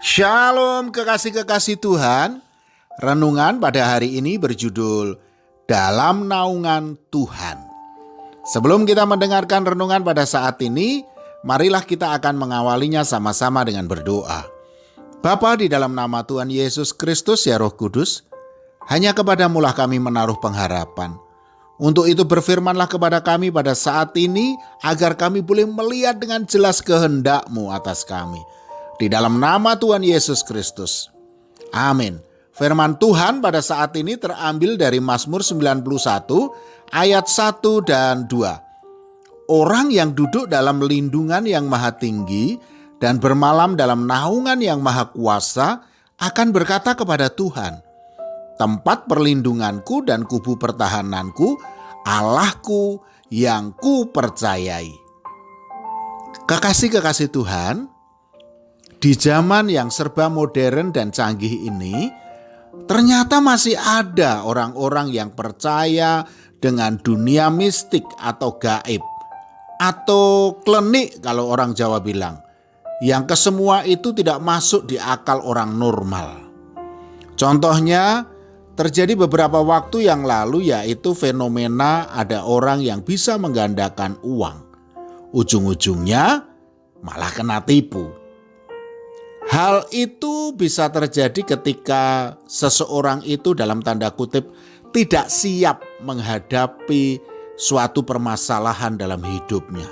Shalom kekasih-kekasih Tuhan. Renungan pada hari ini berjudul Dalam Naungan Tuhan. Sebelum kita mendengarkan renungan pada saat ini, marilah kita akan mengawalinya sama-sama dengan berdoa. Bapa, di dalam nama Tuhan Yesus Kristus ya Roh Kudus, hanya kepadamu-lah kami menaruh pengharapan. Untuk itu berfirmanlah kepada kami pada saat ini agar kami boleh melihat dengan jelas kehendak-Mu atas kami. Di dalam nama Tuhan Yesus Kristus. Amin. Firman Tuhan pada saat ini terambil dari Mazmur 91 ayat 1 dan 2. Orang yang duduk dalam lindungan yang maha tinggi dan bermalam dalam naungan yang maha kuasa akan berkata kepada Tuhan, tempat perlindunganku dan kubu pertahananku, Allahku yang ku percayai. Kekasih-kekasih Tuhan, di zaman yang serba modern dan canggih ini, ternyata masih ada orang-orang yang percaya dengan dunia mistik atau gaib, atau klenik kalau orang Jawa bilang, yang kesemua itu tidak masuk di akal orang normal. Contohnya, terjadi beberapa waktu yang lalu yaitu fenomena ada orang yang bisa menggandakan uang. Ujung-ujungnya malah kena tipu. Hal itu bisa terjadi ketika seseorang itu dalam tanda kutip tidak siap menghadapi suatu permasalahan dalam hidupnya.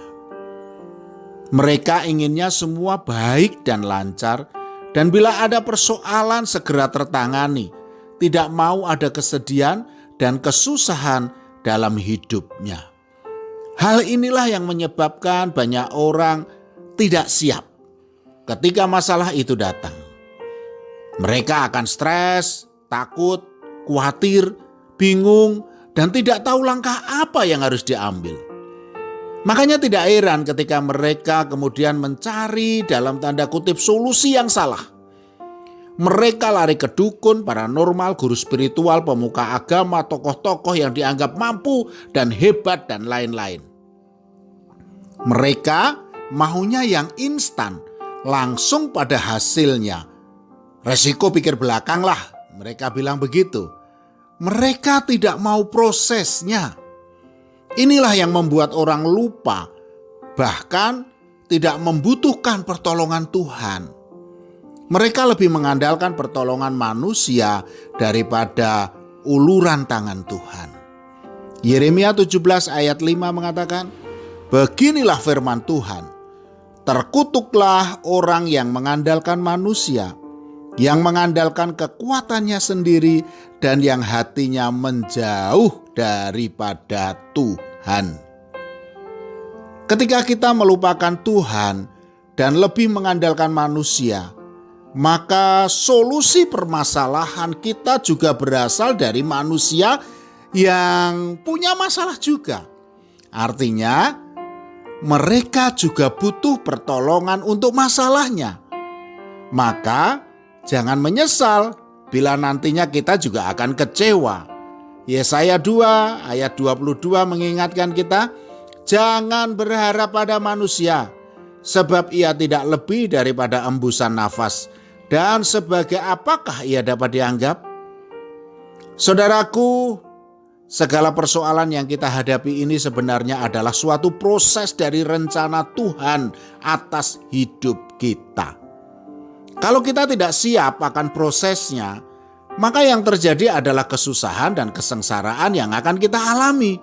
Mereka inginnya semua baik dan lancar, dan bila ada persoalan segera tertangani, tidak mau ada kesedihan dan kesusahan dalam hidupnya. Hal inilah yang menyebabkan banyak orang tidak siap ketika masalah itu datang. Mereka akan stres, takut, khawatir, bingung, dan tidak tahu langkah apa yang harus diambil. Makanya tidak heran ketika mereka kemudian mencari dalam tanda kutip solusi yang salah. Mereka lari ke dukun, paranormal, guru spiritual, pemuka agama, tokoh-tokoh yang dianggap mampu dan hebat dan lain-lain. Mereka maunya yang instan, langsung pada hasilnya. Resiko pikir belakang lah, mereka bilang begitu. Mereka tidak mau prosesnya. Inilah yang membuat orang lupa, bahkan tidak membutuhkan pertolongan Tuhan. Mereka lebih mengandalkan pertolongan manusia daripada uluran tangan Tuhan. Yeremia 17 ayat 5 mengatakan, beginilah firman Tuhan. Terkutuklah orang yang mengandalkan manusia, yang mengandalkan kekuatannya sendiri, dan yang hatinya menjauh daripada Tuhan. Ketika kita melupakan Tuhan dan lebih mengandalkan manusia, maka solusi permasalahan kita juga berasal dari manusia yang punya masalah juga. Artinya, mereka juga butuh pertolongan untuk masalahnya. Maka jangan menyesal bila nantinya kita juga akan kecewa. Yesaya 2 ayat 22 mengingatkan kita, jangan berharap pada manusia, sebab ia tidak lebih daripada embusan nafas, dan sebagai apakah ia dapat dianggap? Saudaraku, segala persoalan yang kita hadapi ini sebenarnya adalah suatu proses dari rencana Tuhan atas hidup kita. Kalau kita tidak siap akan prosesnya, maka yang terjadi adalah kesusahan dan kesengsaraan yang akan kita alami.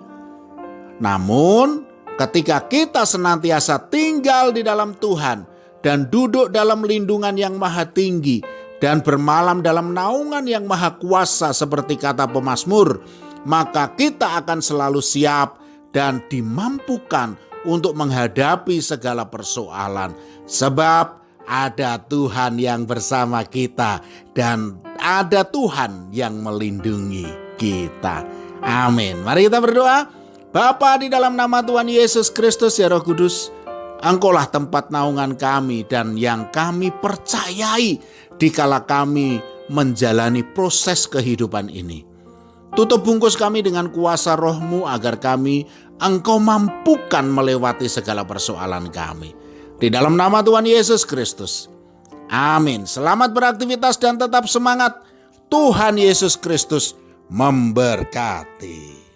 Namun, ketika kita senantiasa tinggal di dalam Tuhan dan duduk dalam lindungan yang maha tinggi dan bermalam dalam naungan yang maha kuasa seperti kata pemazmur, maka kita akan selalu siap dan dimampukan untuk menghadapi segala persoalan. Sebab ada Tuhan yang bersama kita dan ada Tuhan yang melindungi kita. Amin. Mari kita berdoa. Bapa, di dalam nama Tuhan Yesus Kristus ya Roh Kudus, Engkaulah tempat naungan kami dan yang kami percayai dikala kami menjalani proses kehidupan ini. Tutup bungkus kami dengan kuasa Roh-Mu agar Engkau mampukan melewati segala persoalan kami. Di dalam nama Tuhan Yesus Kristus. Amin. Selamat beraktivitas dan tetap semangat. Tuhan Yesus Kristus memberkati.